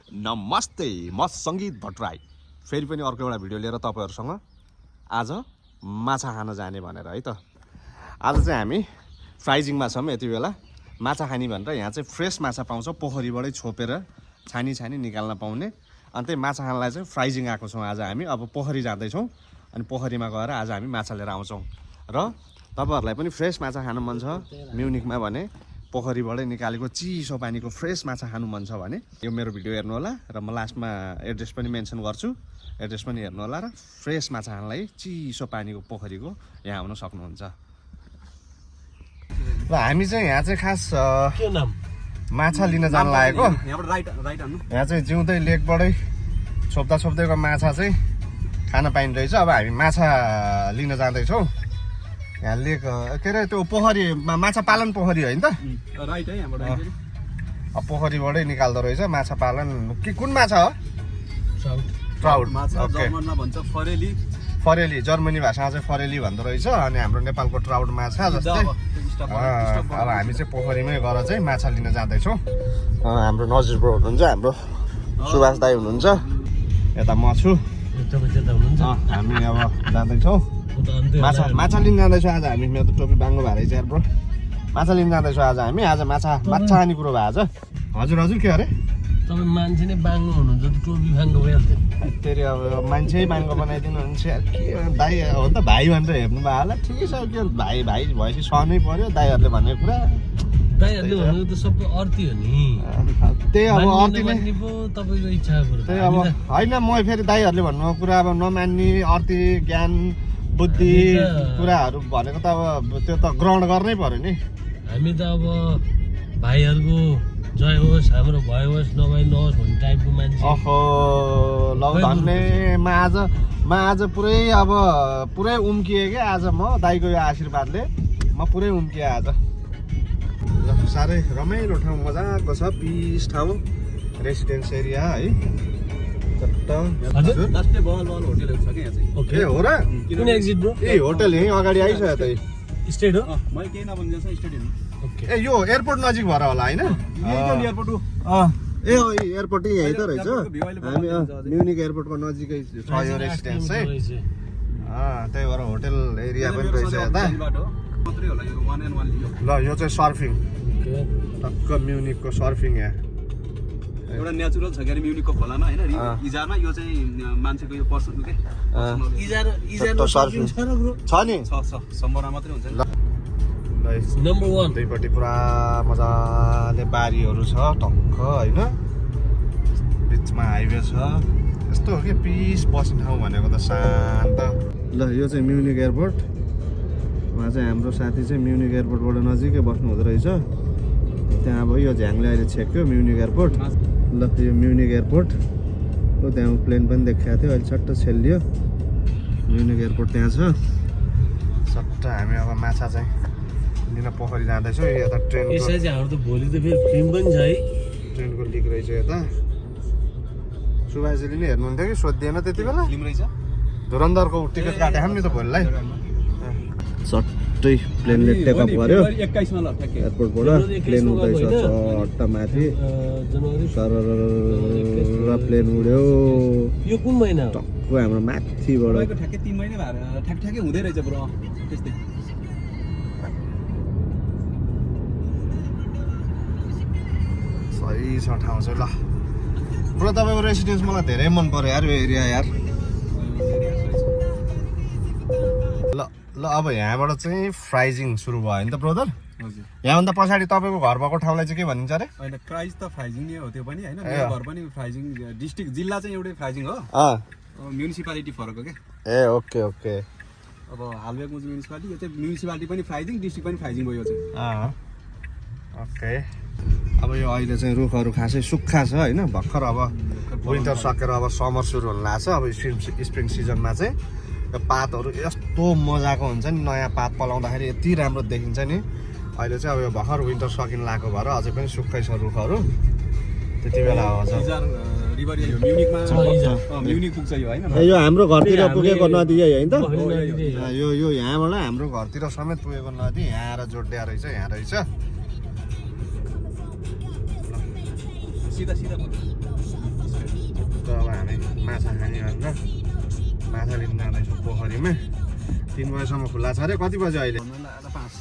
नमस्ते, म सङ्गीत भट्टराई फेरि पनि अर्को एउटा भिडियो लिएर तपाईहरुसँग आज माछा खान जाने भनेर है त। आज चाहिँ हामी फ्राइजिङमा छौँ। यति बेला माछा खानी भनेर यहाँ चाहिँ फ्रेस माछा पाउँछ, पोखरीबाटै छोपेर छानी निकाल्न पाउने। अनि त्यही माछा खानलाई चाहिँ फ्राइजिङ आएको छौँ आज हामी। अब पोखरी जाँदैछौँ अनि पोखरीमा गएर आज हामी माछा लिएर आउँछौँ। र तपाईहरुलाई पनि फ्रेस माछा खानु मन छ म्युनिकमा भने पोखरीबाटै निकालेको चिसो पानीको फ्रेस माछा खानु मन छ भने यो मेरो भिडियो हेर्नु होला र म लास्टमा एड्रेस पनि मेन्सन गर्छु। एड्रेस पनि हेर्नु होला र फ्रेस माछा खानलाई चिसो पानीको पोखरीको यहाँ आउन सक्नुहुन्छ। ल हामी चाहिँ यहाँ चाहिँ खास के नाम माछा लिन जान लागेको। यहाँ चाहिँ जिउँदै लेकबाटै छोप्दैको माछा चाहिँ खान पाइने रहेछ। अब हामी माछा लिन जाँदैछौँ। यहाँ लेक के अरे त्यो पोखरीमा माछा पालन पोखरी होइन त? राइट है, यहाँबाट पोखरीबाटै निकाल्दो रहेछ माछा पालन। के कुन माछा हो? ट्राउट माछा जर्मनमा भन्छ फरेली। फरेली जर्मनी भाषामा चाहिँ फरेली भन्दो रहेछ। अनि हाम्रो नेपालको ट्राउट माछा जस्तै। अब हामी चाहिँ पोखरीमै गएर चाहिँ माछा लिन जाँदैछौँ। हाम्रो नजिकबाट हुनुहुन्छ हाम्रो सुभाष दाई हुनुहुन्छ, यता म छु, हामी अब जाँदैछौँ माछा लिन जाँदैछौँ। आज हामी, मेरो त टोपी बाङ्गो भएर चाहिँ ब्रो माछा लिन जाँदैछौँ आज हामी। आज माछा खाने कुरो भयो आज। हजुर के अरे तपाईँ मान्छे नै बाङ्गो हुनुहुन्छ त टोपी बाङ्गो भइहाल्थ्यो। फेरि अब मान्छे बाङ्गो बनाइदिनुहुन्छ के दाइ हो नि त, भाइ भनेर हेर्नु भयो होला। ठिकै छ, के भाइ भएपछि सहनै पर्यो दाइहरूले भनेको कुरा। दाइहरूले भनेको त सबै अर्थी हो नि, त्यही अब अर्थी नै तपाईँको इच्छा कुरो। त्यही अब होइन, म फेरि दाइहरूले भन्नुभएको कुरा अब नमान्ने अर्थी ज्ञान बुद्धि कुराहरू भनेको त अब त्यो त ग्रहण गर्नै पर्यो नि। हामी त अब भाइहरूको जय होस्, हाम्रो भय होस्, नभए नहोस् भन्ने टाइपको मान्छे। ओहो ल धन्य, म आज पुरै उम्किएँ क्या आज। म दाइको यो आशीर्वादले म पुरै उम्किएँ आज। साह्रै रमाइलो ठाउँ, मजाको छ, पिस ठाउँ, रेसिडेन्स एरिया है। ए हो र? कुन एक्जिट ब्रो? ए होटल यहीँ अगाडि आइसक्यो त। स्टेट हो? ए यो एयरपोर्ट नजिक भएर होला होइन? ए एयरपोर्ट यही त रहेछ। हामी म्युनिक एयरपोर्टको नजिकै छ यो रेसिडेन्स चाहिँ। त्यही भएर होटल एरिया पनि रहेछ यता। ल यो चाहिँ सर्फिङ, टक्क म्युनिकको सर्फिङ यहाँ एउटा नेचुरल छ के म्युनिकको खोलामा हैन, इजारमा। यो चाहिँ मान्छेको यो पर्सनल के इजार सर्फिङ छ र ब्रो? छ नि, सम्बरमा मात्रै हुन्छ। नम्बर 1 दुईपट्टि पुरा मजाले बारीहरू छ टक्क होइन, बिचमा हाइवे छ। यस्तो हो कि पिस बस्ने ठाउँ भनेको त शान्त। ल यो चाहिँ म्युनिक एयरपोर्ट। उहाँ चाहिँ हाम्रो साथी चाहिँ म्युनिक एयरपोर्टबाट नजिकै बस्नु हुँदो रहेछ। त्यहाँ अब यो झ्याङले अहिले छेक्यो म्युनिक एयरपोर्ट। ल यो म्युनिक एयरपोर्ट हो, त्यहाँ प्लेन पनि देखाएको थियो, अहिले सट्ट छेलियो। म्युनिक एयरपोर्ट त्यहाँ छ। सट्ट हामी अब माछा चाहिँ लिन पोखरी जाँदैछौँ। यता ट्रेनको हाम्रो त भोलि त फेरि फिल्म पनि छ है। ट्रेनको लिक रहेछ यता। सुभाषजीले नि हेर्नुहुन्थ्यो कि सोधिएन त्यति बेला? फिल्म रहेछ। धुरन्धरको टिकट काटेको नि त भोलिलाई। सट्टै प्लेनले टेकअप गर्यो एयरपोर्टबाट। प्लेन उड्दैछ चट्ट माथि, सरर प्लेन उड्यो। यो कुन महिना हो? टक्क हाम्रो माथिबाट। ठ्याक्कै 3 महिना भएर ठ्याक्कै हुँदै रहेछ ब्रो। त्यस्तै सही छ ठाउँ चाहिँ। ल ब्रो तपाईँको रेसिडेन्स मलाई धेरै मन पर्यो यार, यो एरिया यार। ल अब यहाँबाट चाहिँ फ्राइजिङ सुरु भयो नि त ब्रदर? हजुर। यहाँभन्दा पछाडि तपाईँको घर भएको ठाउँलाई चाहिँ के भनिन्छ अरे? होइन, प्राइज त फ्राइजिङ नै हो त्यो पनि हैन। मेरो घर पनि फ्राइजिङ डिस्ट्रिक्ट, जिल्ला चाहिँ एउटै फ्राइजिङ हो, म्युनिसिपालिटी फरक हो के। ए ओके। अब हालवेक म्युनिसिपालिटी, यो चाहिँ म्युनिसिपालिटी पनि फ्राइजिङ, डिस्ट्रिक्ट पनि फ्राइजिङ भयो चाहिँ। ओके। अब यो अहिले चाहिँ रुखहरू खासै सुक्खा छ होइन, भर्खर अब विन्टर सकेर अब समर सुरु हुन लाग्छ। अब स्प्रिङ सिजनमा चाहिँ यो पातहरू यस्तो मजाको हुन्छ नि, नयाँ पात पलाउँदाखेरि यति राम्रो देखिन्छ नि। अहिले चाहिँ अब यो भर्खर विन्टर सकिन लागेको भएर अझै पनि सुक्खै छ रुखहरू। त्यति बेला म्युनिक पुग्छ यो हैन। यो हाम्रो घरतिर पुगेको नदी होइन त? यो यहाँबाट हाम्रो घरतिर समेत पुगेको नदी यहाँ आएर जोड्या रहेछ, यहाँ रहेछ। सीधा अब हामी माछा खाने गरेर माछा लिन जाँदैछौँ पोखरीमा। 3 बजीसम्म खुल्ला छ अरे। कति बज्यो अहिले?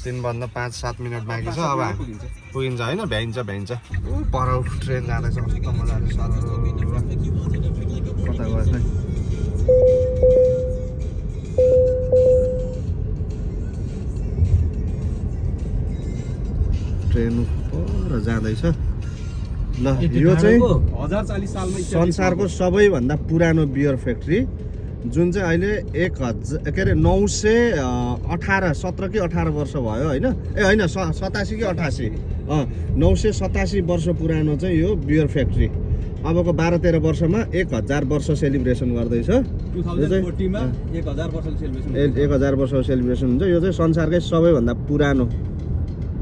3 बज्न 5-7 मिनट बाँकी छ। अब हामी पुगिन्छ होइन? भ्याइन्छ पर ट्रेन जाँदैछ कस्तो मजाले सर कता गएछ है ट्रेन पर जाँदैछ। ल यो चाहिँ 1040 सालमा संसारको सबैभन्दा पुरानो बियर फ्याक्ट्री जुन चाहिँ अहिले 917 कि 18 वर्ष भयो होइन? ए होइन 87 कि 88 987 वर्ष पुरानो चाहिँ यो बियर फ्याक्ट्री। अबको 12-13 वर्षमा 1000 वर्ष सेलिब्रेसन गर्दैछ। 2040 मा 1000 वर्ष सेलिब्रेसन 1000 वर्ष सेलिब्रेसन हुन्छ। यो चाहिँ संसारकै सबैभन्दा पुरानो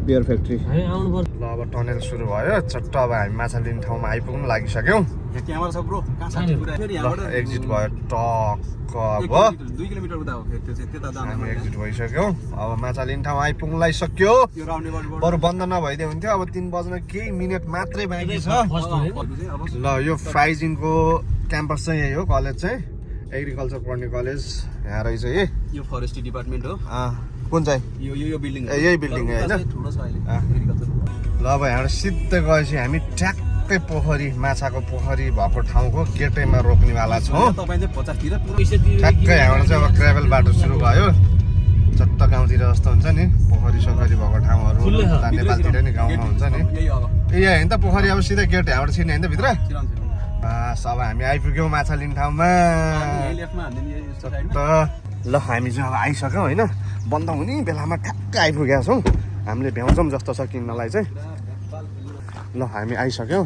बियर फ्याक्ट्री। ल अब टनेल सुरु भयो। चट्ट अब हामी माछा लिने ठाउँमा आइपुग्नु लागिसक्यौँ। क्यामेरा छ ब्रो कहाँ छ पुरा फेरि ल यहाँबाट एक्जिट भयो टक्क अब 2 किलोमिटर उता हो फेरि त्यो चाहिँ त्यता जानु हामी एक्जिट भइसक्यौँ। अब माछा लिने ठाउँ आइपुग्नु लागिसक्यो। यो राउन्ड नेभरबाट बरु बन्द नभइदियो हुन्थ्यो। अब 3 बज्न केही मिनट मात्रै बाँकी छ। अब ल यो फ्राइजिङको क्याम्पस चाहिँ यही हो। कलेज चाहिँ एग्रिकल्चर पढ्ने कलेज यहाँ रहेछ है। यो फरेस्ट्री डिपार्टमेन्ट हो। कुन चाहिँ? यो बिल्डिङ यही बिल्डिङ हो होइन? ठुलो छ अहिले एग्रिकल्चर। ल अब यहाँबाट सिधै गएपछि हामी ट्याक्कै पोखरी माछाको पोखरी भएको ठाउँको गेटैमा रोक्नेवाला छौँ। तपाईँ चाहिँ 50 तिर ठ्याक्कै यहाँबाट चाहिँ अब ट्राभल बाटो सुरु भयो। चट्ट गाउँतिर जस्तो हुन्छ नि पोखरी सोखरी भएको ठाउँहरू नेपालतिर नि गाउँमा हुन्छ नि। यही अब यहाँ होइन त पोखरी अब सिधै गेट यहाँबाट छिर्ने होइन त भित्र। छिरान बस अब हामी आइपुग्यौँ माछा लिने ठाउँमा। यही लेफ्टमा हान्दिने यही साइडमा। ल हामी चाहिँ अब आइसक्यौँ होइन? बन्द हुने बेलामा ठ्याक्कै आइपुगेका छौँ। हामीले भ्याउँछौँ जस्तो छ किन्नलाई चाहिँ। ल हामी आइसक्यौँ।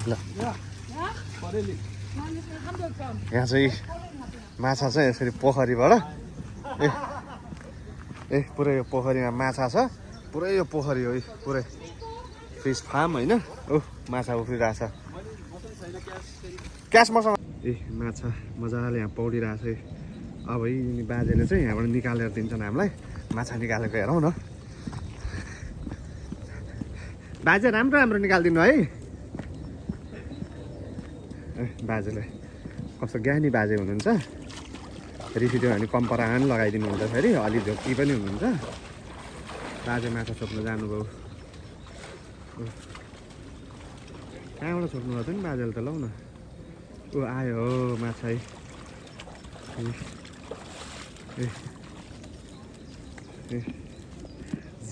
ल यहाँ चाहिँ माछा चाहिँ यसरी पोखरीबाट ए पुरै यो पोखरीमा माछा छ। पुरै यो पोखरी हो पुरै फिस फार्म होइन? ओह माछा उफ्रिरहेछ। क्यास मसँग ए माछा मजाले यहाँ पौडिरहेछ। अब यिनी बाजेले चाहिँ यहाँबाट निकालेर दिन्छन् हामीलाई। माछा निकालेको हेरौँ न। बाजे राम्रो राम्रो निकालिदिनु है। ए बाजेले कस्तो ज्ञानी बाजे हुनुहुन्छ। रिसिट्यो भने कम्परान लगाइदिनु हुन्छ फेरि अलि झोकी पनि हुनुहुन्छ। बाजे माछा छोप्नु जानुभयो। कहाँबाट छोप्नु भएको थियो नि बाजेले त? लौ न ऊ आयो हो माछा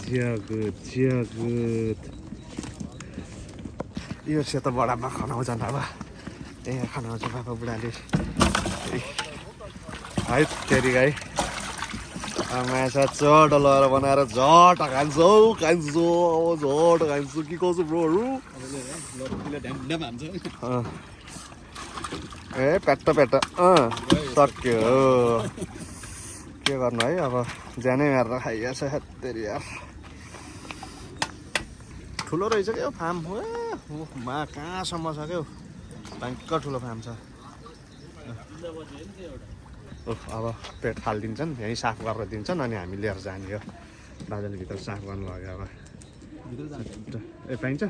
जगुत यो सेतो बडामा खनाउँछन् अब। यहाँ खनाउँछ बाबा बुढाले है तेरि गाई। माछा चट लगाएर बनाएर झट खान्छौ खान्छु झट खान्छु कि कसो ब्रोहरू। ए प्याट्ट सक्यो के गर्नु है अब ज्यानै मारेर खाइहाल्छ तेरि यार। ठुलो रहेछ क्या फार्म। मा कहाँसम्म छ क्या भयङ्कर ठुलो फार्म छ। अब पेट फालिदिन्छन् यहीँ साफ गरेर दिन्छन् अनि हामी लिएर जाने हो। बाजाले भित्र साफ गर्नु लाग्यो अब। ए पाइन्छ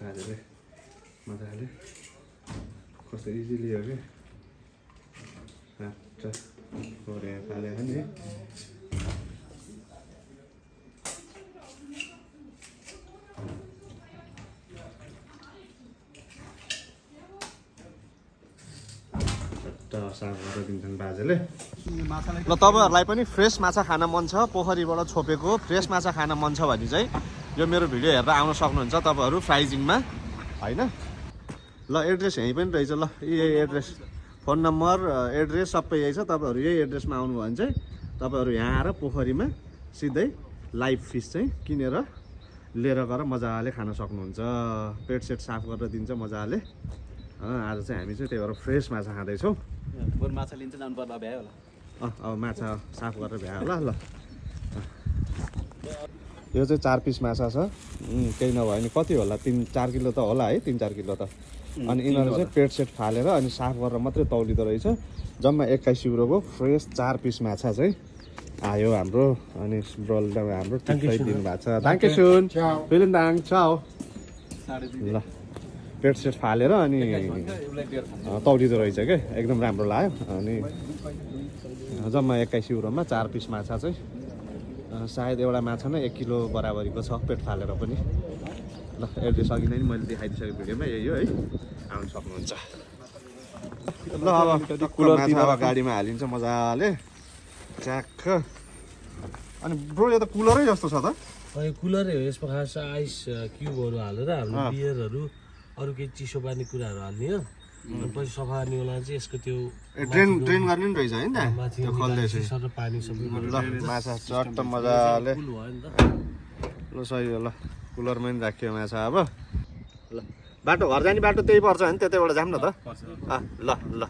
बाजाले मजाले कस्तो इजिली हो कि फालेको नि। साफ गरेर दिन्छन् बाजेले। ल तपाईँहरूलाई पनि फ्रेस माछा खान मन छ पोखरीबाट छोपेको फ्रेस माछा खान मन छ भने चाहिँ यो मेरो भिडियो हेरेर आउन सक्नुहुन्छ तपाईँहरू फ्राइजिङमा होइन? ल एड्रेस यहीँ पनि रहेछ। ल यही एड्रेस फोन नम्बर एड्रेस सबै यही छ। तपाईँहरू यही एड्रेसमा आउनुभयो भने चाहिँ तपाईँहरू यहाँ आएर पोखरीमा सिधै लाइभ फिस चाहिँ किनेर लिएर गएर मजाले खान सक्नुहुन्छ। पेट सेट साफ गरेर दिन्छ मजाले। आज चाहिँ हामी चाहिँ त्यही भएर फ्रेस माछा खाँदैछौँ। माछा लिन्छ जानु पर्ला भ्यायो होला। अब माछा साफ गरेर भ्यायो होला। ल यो चाहिँ 4 पिस माछा छ। केही नभए नि कति होला 3-4 किलो त होला है 3-4 किलो त। अनि यिनीहरू चाहिँ पेट सेट फालेर अनि साफ गरेर मात्रै तौलिँदो रहेछ। जम्मा 21 युरोको फ्रेस 4 पिस माछा चाहिँ आयो हाम्रो अनि ब्रोले हाम्रो टिप्पै दिनुभएको छ थ्याङ्क यू सुन फिलिङ दाङ चाउ ल पेट सेट फालेर अनि तौलिँदो रहेछ क्या एकदम राम्रो लाग्यो अनि जम्मा 21 युरोमा 4 पिस माछा चाहिँ सायद एउटा माछा नै 1 किलो बराबरीको छ पेट फालेर पनि ल एड्रेस अघि नै मैले देखाइदिइसकेको भिडियोमा यही हो है आउनु सक्नुहुन्छ ल अब कुलरतिर अब गाडीमा हालिन्छ मजाले च्याक्क अनि ब्रो यो त कुलरै जस्तो छ त कुलरै हो यसमा खास आइस क्युबहरू हालेर हाम्रो बियरहरू अरू केही चिसो पानी कुराहरू हाल्ने हो पछि सफा हाल्नेवाला चाहिँ यसको त्यो ड्रेन गर्ने नि रहेछ होइन माथि त्यो खोल्दैछ सर पानी सबै ल माछा चट्ट मजाले फुल भयो नि त ल सही हो ल कुलरमै नि राखियो माछा अब ल बाटो घर जाने बाटो त्यही पर्छ होइन त्यतैबाट जाऊँ न त ल ल